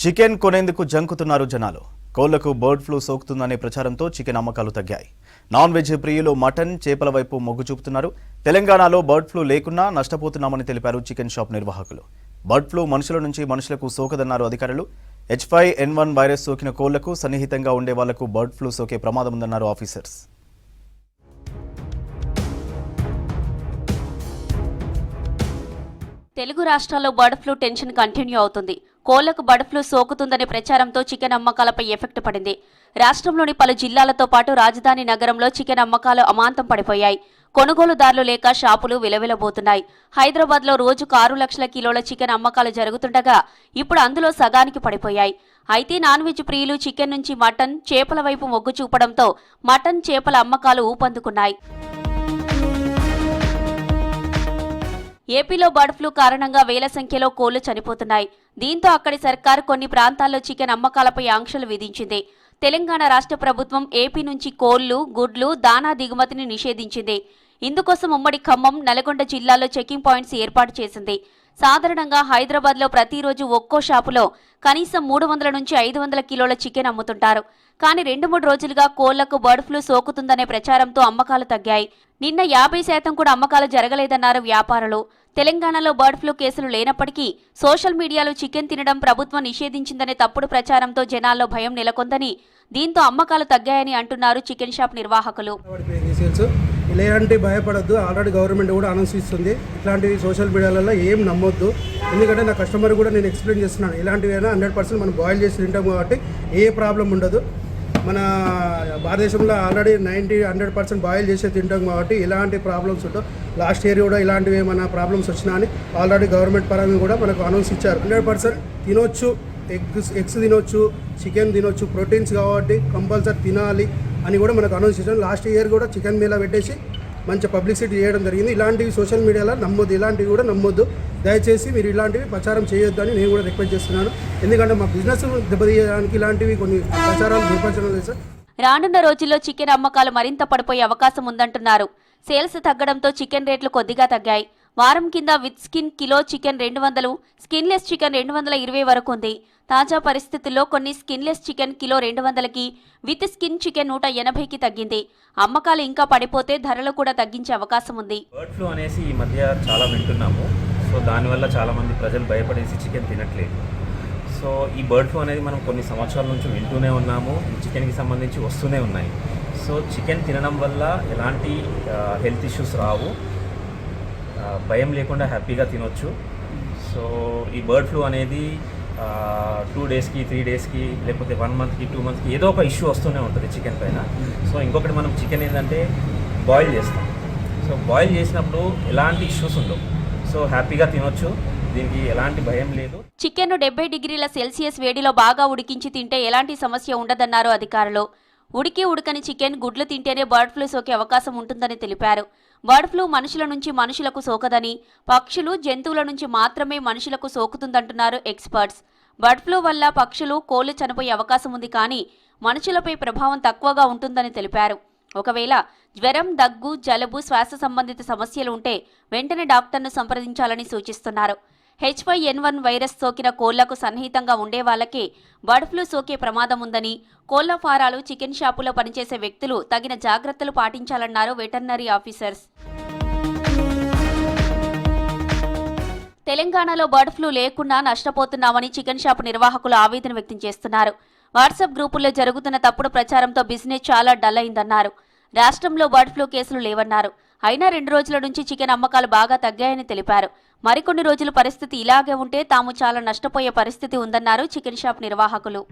Chicken కొనేందుకు జంకుతున్నారు జనాలు. కోళ్లకు బర్డ్ ఫ్లూ సోకుతుందనే ప్రచారంతో చికెన్ అమ్మకాలు తగ్గాయి. నాన్ వెజ్ ప్రియులు మటన్, చేపల వైపు మొగ్గు చూపుతున్నారు. తెలంగాణలో బర్డ్ ఫ్లూ లేకున్నా నష్టపోతున్నామని తెలిపారు చికెన్ షాప్ నిర్వాహకులు. బర్డ్ ఫ్లూ మనుషుల నుంచి మనుషులకు సోకదన్నారు అధికారులు. H5N1 వైరస్ సోకిన కోళ్లకు సన్నిహితంగా ఉండే వాళ్లకు బర్డ్ ఫ్లూ సోకే ప్రమాదం ఉందన్నారు ఆఫీసర్స్. తెలుగు రాష్ట్రాల్లో బర్డ్ ఫ్లూ టెన్షన్ కంటిన్యూ అవుతుంది. కోళ్లకు బర్డ్ ఫ్లూ సోకుతుందనే ప్రచారంతో చికెన్ అమ్మకాలపై ఎఫెక్ట్ పడింది. రాష్ట్రంలోని పలు జిల్లాలతో పాటు రాజధాని నగరంలో చికెన్ అమ్మకాలు అమాంతం పడిపోయాయి. కొనుగోలుదారులు లేక షాపులు విలవిలబోతున్నాయి. హైదరాబాద్లో రోజుకు 6 లక్షల కిలోల చికెన్ అమ్మకాలు జరుగుతుండగా ఇప్పుడు అందులో సగానికి పడిపోయాయి. అయితే నాన్ వెజ్ ప్రియులు చికెన్ నుంచి మటన్, చేపల వైపు మొగ్గు చూపడంతో మటన్, చేపల అమ్మకాలు ఊపందుకున్నాయి. ఏపీలో బర్డ్ ఫ్లూ కారణంగా వేల సంఖ్యలో కోళ్లు చనిపోతున్నాయి. దీంతో అక్కడి సర్కారు కొన్ని ప్రాంతాల్లో చికెన్ అమ్మకాలపై ఆంక్షలు విధించింది. తెలంగాణ రాష్ట్ర ప్రభుత్వం ఏపీ నుంచి కోళ్లు, గుడ్లు, దానా దిగుమతిని నిషేధించింది. ఇందుకోసం ఉమ్మడి ఖమ్మం, నల్గొండ జిల్లాల్లో చెకింగ్ పాయింట్స్ ఏర్పాటు చేసింది. సాధారణంగా హైదరాబాద్లో ప్రతిరోజు ఒక్కో షాపులో కనీసం 300 నుంచి 500 కిలోల చికెన్ అమ్ముతుంటారు. కానీ 2-3 రోజులుగా కోళ్లకు బర్డ్ ఫ్లూ సోకుతుందనే ప్రచారంతో అమ్మకాలు తగ్గాయి. నిన్న 50% కూడా అమ్మకాలు జరగలేదన్నారు వ్యాపారులు. తెలంగాణలో బర్డ్ ఫ్లూ కేసులు లేనప్పటికీ సోషల్ మీడియాలో చికెన్ తినడం ప్రభుత్వం నిషేధించిందనే తప్పుడు ప్రచారంతో జనాల్లో భయం నెలకొందని, దీంతో అమ్మకాలు తగ్గాయని అంటున్నారు చికెన్ షాప్ నిర్వాహకులు. ఇలాంటి భయపడద్దు, ఆల్రెడీ గవర్నమెంట్ కూడా అనౌన్స్ ఇస్తుంది. ఇట్లాంటివి సోషల్ మీడియాలలో ఏం నమ్మొద్దు. ఎందుకంటే నా కస్టమర్ కూడా నేను ఎక్స్ప్లెయిన్ చేస్తున్నాను. ఇలాంటివి అయినా 100% మనం బాయిల్ చేసి తింటాం కాబట్టి ఏ ప్రాబ్లం ఉండదు. మన భారతదేశంలో ఆల్రెడీ 100% బాయిల్ చేసే తింటాం కాబట్టి ఇలాంటి ప్రాబ్లమ్స్ ఉండవు. లాస్ట్ ఇయర్ కూడా ఇలాంటివి ఏమైనా ప్రాబ్లమ్స్ వచ్చినా అని ఆల్రెడీ గవర్నమెంట్ పరంగా కూడా మనకు అనౌన్స్ ఇచ్చారు. 100% తినొచ్చు, ఎగ్స్ తినొచ్చు, చికెన్ తినొచ్చు, ప్రోటీన్స్ కాబట్టి కంపల్సరీ తినాలి అని కూడా మనకు అనౌన్స్ ఇచ్చారు. లాస్ట్ ఇయర్ కూడా చికెన్ మేళా పెట్టేసి మంచి పబ్లిసిటీ చేయడం జరిగింది. ఇలాంటివి సోషల్ మీడియాలో నమ్మొద్దు, ఇలాంటివి కూడా నమ్మొద్దు. దయచేసి మీరు ఇలాంటివి ప్రచారం చేయొద్దు అని నేను కూడా రిక్వెస్ట్ చేస్తున్నాను. ఎందుకంటే మా బిజినెస్ దెబ్బతీయడానికి ఇలాంటివి కొన్ని ప్రచారాలు నిర్వహించడం లేదు సార్. రానున్న రోజుల్లో చికెన్ అమ్మకాలు మరింత పడిపోయే అవకాశం ఉందంటున్నారు. సేల్స్ తగ్గడంతో చికెన్ రేట్లు కొద్దిగా తగ్గాయి. వారం కింద with skin kilo chicken 200, skinless chicken 220 వరకు ఉంది. తాజా పరిస్థితుల్లో కొన్ని స్కిన్లెస్ చికెన్ కిలో 200కి, విత్ స్కిన్ చికెన్ 180కి తగ్గింది. అమ్మకాలు ఇంకా పడిపోతే ధరలు కూడా తగ్గించే అవకాశం ఉంది. బర్డ్ ఫ్లూ అనేసి ఈ మధ్య చాలా వింటున్నాము. సో దానివల్ల చాలామంది ప్రజలు భయపడేసి చికెన్ తినట్లేదు. సో ఈ బర్డ్ ఫ్లూ అనేది మనం కొన్ని సంవత్సరాల నుంచి వింటూనే ఉన్నాము. చికెన్కి సంబంధించి వస్తూనే ఉన్నాయి. సో చికెన్ తినడం వల్ల ఎలాంటి హెల్త్ ఇష్యూస్ రావు, భయం లేకుండా హ్యాపీగా తినొచ్చు. సో ఈ బర్డ్ ఫ్లూ అనేది 2 డేస్కి 3 డేస్కి లేకపోతే 1 మంత్కి 2 మంత్కి ఏదో ఒక ఇష్యూ వస్తూనే ఉంటుంది చికెన్ పైన. సో ఇంకొకటి మనం చికెన్ ఏంటంటే బాయిల్ చేస్తాం. సో బాయిల్ చేసినప్పుడు ఎలాంటి ఇష్యూస్ ఉండవు. సో హ్యాపీగా తినొచ్చు, దీనికి ఎలాంటి భయం లేదు. చికెన్ను 70 డిగ్రీల సెల్సియస్ వేడిలో బాగా ఉడికించి తింటే ఎలాంటి సమస్య ఉండదన్నారు అధికారులు. ఉడకని చికెన్, గుడ్లు తింటేనే బర్డ్ ఫ్లూ సోకే అవకాశం ఉంటుందని తెలిపారు. బర్డ్ ఫ్లూ మనుషుల నుంచి మనుషులకు సోకదని, పక్షులు, జంతువుల నుంచి మాత్రమే మనుషులకు సోకుతుందంటున్నారు ఎక్స్పర్ట్స్. బర్డ్ ఫ్లూ వల్ల పక్షులు, కోళ్లు చనిపోయే అవకాశం ఉంది, కానీ మనుషులపై ప్రభావం తక్కువగా ఉంటుందని తెలిపారు. ఒకవేళ జ్వరం, దగ్గు, జలుబు, శ్వాస సంబంధిత సమస్యలు ఉంటే వెంటనే డాక్టర్ను సంప్రదించాలని సూచిస్తున్నారు. H5N1 వైరస్ సోకిన కోళ్లకు సన్నిహితంగా ఉండే వాళ్ళకే బర్డ్ ఫ్లూ సోకే ప్రమాదం ఉందని, కోళ్ల ఫారాలు, చికెన్ షాపులో పనిచేసే వ్యక్తులు తగిన జాగ్రత్తలు పాటించాలన్నారు వెటర్నరీ ఆఫీసర్స్. తెలంగాణలో బర్డ్ ఫ్లూ లేకుండా నష్టపోతున్నామని చికెన్ షాపు నిర్వాహకులు ఆవేదన వ్యక్తం చేస్తున్నారు. వాట్సాప్ గ్రూపుల్లో జరుగుతున్న తప్పుడు ప్రచారంతో బిజినెస్ చాలా డల్ అయిందన్నారు. రాష్ట్రంలో బర్డ్ ఫ్లూ కేసులు లేవన్నారు. అయినా 2 రోజుల నుంచి చికెన్ అమ్మకాలు బాగా తగ్గాయని తెలిపారు. మరికొన్ని రోజుల పరిస్థితి ఇలాగే ఉంటే తాము చాలా నష్టపోయే పరిస్థితి ఉందన్నారు చికెన్ షాప్ నిర్వాహకులు.